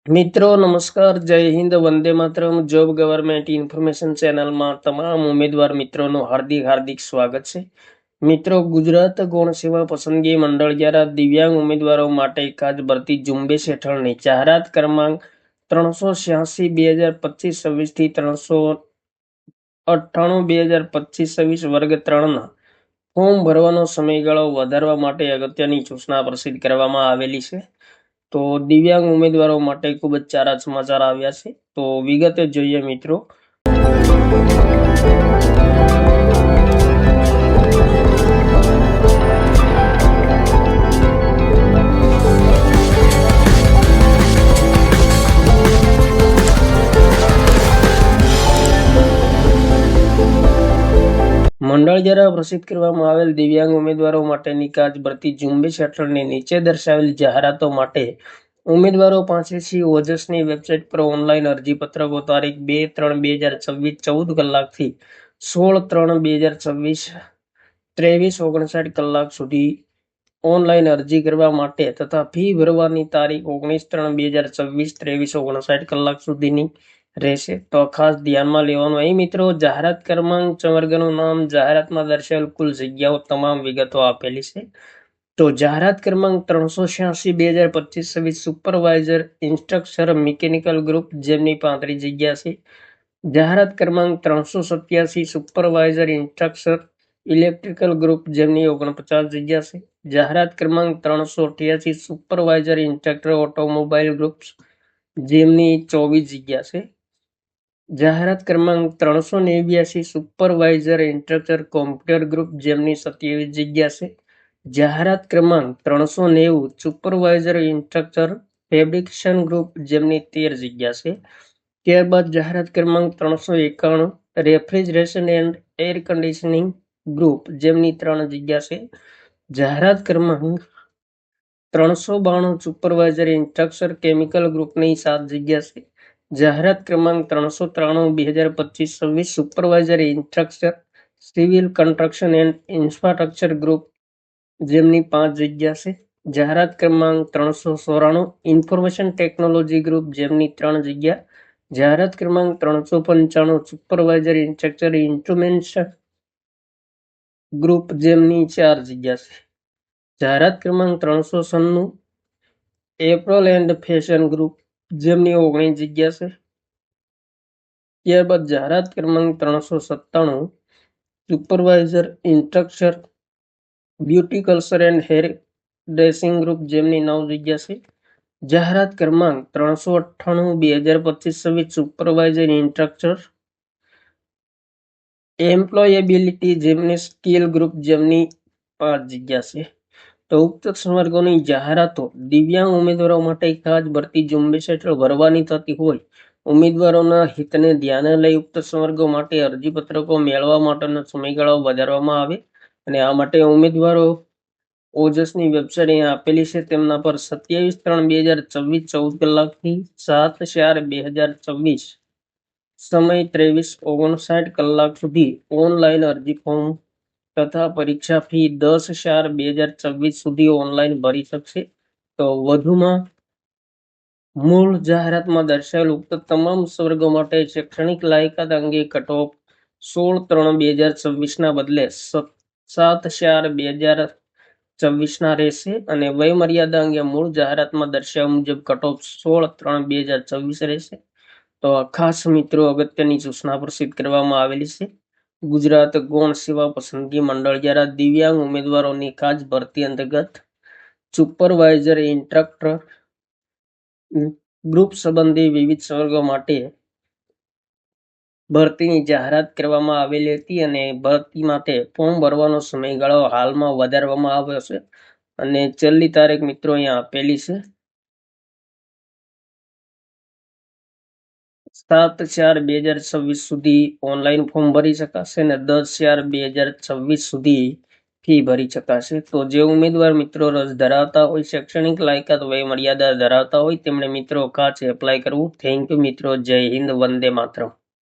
મિત્રો નમસ્કાર, જય Hind, Vande Mataram. Job government information ચેનલમાં તમામ ઉમેદવાર મિત્રોનું હાર્દિક હાર્દિક સ્વાગત છે. મિત્રો, ગુજરાત ગૌણ સેવા પસંદગી મંડળ દ્વારા દિવ્યાંગ ઉમેદવારો માટે ખાસ ભરતી ઝુંબેશ હેઠળની જાહેરાત ક્રમાંક 386/2025-26 થી 398/2025-26 વર્ગ 3ના ફોર્મ ભરવાનો સમયગાળો વધારવા માટે અગત્યની સૂચના પ્રસિદ્ધ કરવામાં આવેલી છે. તો દિવ્યાંગ ઉમેદવારો માટે ખૂબ જ સારા સમાચાર આવ્યા છે. તો વિગતે જોઈએ મિત્રો. મંડળ દ્વારા પ્રસિદ્ધ કરવામાં આવેલ દિવ્યાંગ ઉમેદવારો માટેની ખાસ ભરતી ઝુંબેશ હેઠળની નીચે દર્શાવેલ જાહેરાતો માટે ઉમેદવારો પાસેથી ઓજસની વેબસાઇટ પર ઓનલાઈન અરજીપત્રકો તારીખ 2/3/2026 14 કલાકથી 16/3/2026 23:59 કલાક સુધી ઓનલાઈન અરજી કરવા માટે તથા ફી ભરવાની તારીખ 19/3/2026 23:59 કલાક સુધીની રહેશે. તો ખાસ ધ્યાનમાં લેવાનું. અહીં મિત્રો જાહેરાત ક્રમાંક, વર્ગનું નામ, જાહેરાતમાં દર્શાવેલ કુલ જગ્યાઓ તમામ વિગતો આપેલી છે. તો જાહેરાત ક્રમાંક 386/2025-26 સુપરવાઇઝર ઇન્સ્ટ્રક્ટર મિકેનિકલ ગ્રુપ જેમની 35 જગ્યા છે. જાહેરાત ક્રમાંક 387 સુપરવાઇઝર ઇન્સ્ટ્રક્ટર ઇલેક્ટ્રિકલ ગ્રુપ જેમની 49 જગ્યા છે. જાહેરાત ક્રમાંક 388 સુપરવાઇઝર ઇન્સ્ટ્રક્ટર ઓટોમોબાઈલ ગ્રુપ જેમની 24 જગ્યા છે. જાહેરાત ક્રમાંક 389 સુપરવાઇઝર ઇન્સ્ટ્રક્ટર કોમ્પ્યુટર ગ્રુપ જેમની 27 જગ્યા છે. જાહેરાત ક્રમાંક 390 સુપરવાઇઝર ઇન્સ્ટ્રક્ટર ફેબ્રિકેશન ગ્રુપ જેમની 13 જગ્યા છે. ત્યારબાદ જાહેરાત ક્રમાંક 391 refrigeration and air conditioning group જેમની 3 જગ્યા છે. જાહેરાત ક્રમાંક 392 સુપરવાઇઝર ઇન્સ્ટ્રક્ટર કેમિકલ ગ્રુપની 7 જગ્યા છે. જાહેરાત ક્રમાંક 393/2025-26 supervisor instructor civil construction and infrastructure group જેમની 5 જગ્યા છે. જાહેરાત ક્રમાંક 394 ઇન્ફોર્મેશન ટેકનોલોજી ગ્રુપ જેમની 3 જગ્યા. જાહેરાત ક્રમાંક 395 સુપરવાઇઝર ઇન્સ્ટ્રક્ટર ઇન્સ્ટ્રુમેન્ટ્સ ગ્રુપ જેમની 4 જગ્યા છે. જાહેરાત ક્રમાંક 396 એપ્રલ એન્ડ ફેશન ગ્રુપ જેમની 19 જગ્યા છે. ત્યારબાદ જાહેરાત ક્રમાંક 397 supervisor instructor beauty culture and hair dressing group જેમની 9 જગ્યા છે. જાહેરાત ક્રમાંક 398/2025-26 સુપરવાઇઝર ઇન્સ્ટ્રક્ટર એમ્પ્લોયેબિલિટી જેમની સ્કિલ ગ્રુપ જેમની 5 જગ્યા છે. તો ઉક્ત સંવર્ગોની જાહેરાતો દિવ્યાંગ ઉમેદવારો માટે ખાસ ભરતી ઝુંબેશ હેઠળ ભરવાની થતી હોય ઉમેદવારોના હિતને ધ્યાને લઈ ઉક્ત સંવર્ગો માટે અરજીપત્રકો મેળવવા માટેનો સમયગાળો વધારવામાં આવે અને આ માટે ઉમેદવારો ઓજસની વેબસાઇટ અહીંયા આપેલી છે તેમના પર 27/3/2026 14 કલાકથી 7/4/2026 સમય 23:59 કલાક સુધી ઓનલાઈન અરજી ફોર્મ તથા પરીક્ષા ફી 10/4/2026 સુધી ઓનલાઈન ભરી શકશે. તો વધુમાં મૂળ જાહેરાતમાં દર્શાવેલ ઉક્ત તમામ વર્ગો માટે શૈક્ષણિક લાયકાત અંગે કટઓફ 16/3/2026 ના બદલે 7/4/2026 ના રહેશે અને વયમર્યાદા અંગે મૂળ જાહેરાતમાં દર્શાવ્યા મુજબ કટઓફ 16/3/2026 રહેશે. તો ખાસ મિત્રો અગત્યની સૂચના પ્રસિદ્ધ કરવામાં આવેલી છે. ગુજરાત ગૌણ સેવા પસંદગી મંડળ દ્વારા દિવ્યાંગ ઉમેદવારોની ખાસ ભરતી અંતર્ગત સુપરવાઇઝર ઇન્સ્ટ્રક્ટર ગ્રુપ સંબંધી વિવિધ સંવર્ગો માટે ભરતીની જાહેરાત કરવામાં આવેલી હતી અને ભરતી માટે ફોર્મ ભરવાનો સમયગાળો હાલમાં વધારવામાં આવ્યો છે અને છેલ્લી તારીખ મિત્રો અહીંયા આપેલી છે 7/4/2026 સુધી ઓનલાઈન ફોર્મ ભરી શકાશે અને 10/4/2026 સુધી ફી ભરી શકાશે. તો જે ઉમેદવાર મિત્રો રસ ધરાવતા હોય, શૈક્ષણિક લાયકાત વય મર્યાદા ધરાવતા હોય તેમણે મિત્રો ખાસ એપ્લાય કરવું. થેન્ક યુ મિત્રો. જય હિન્દ, વંદે માતરમ.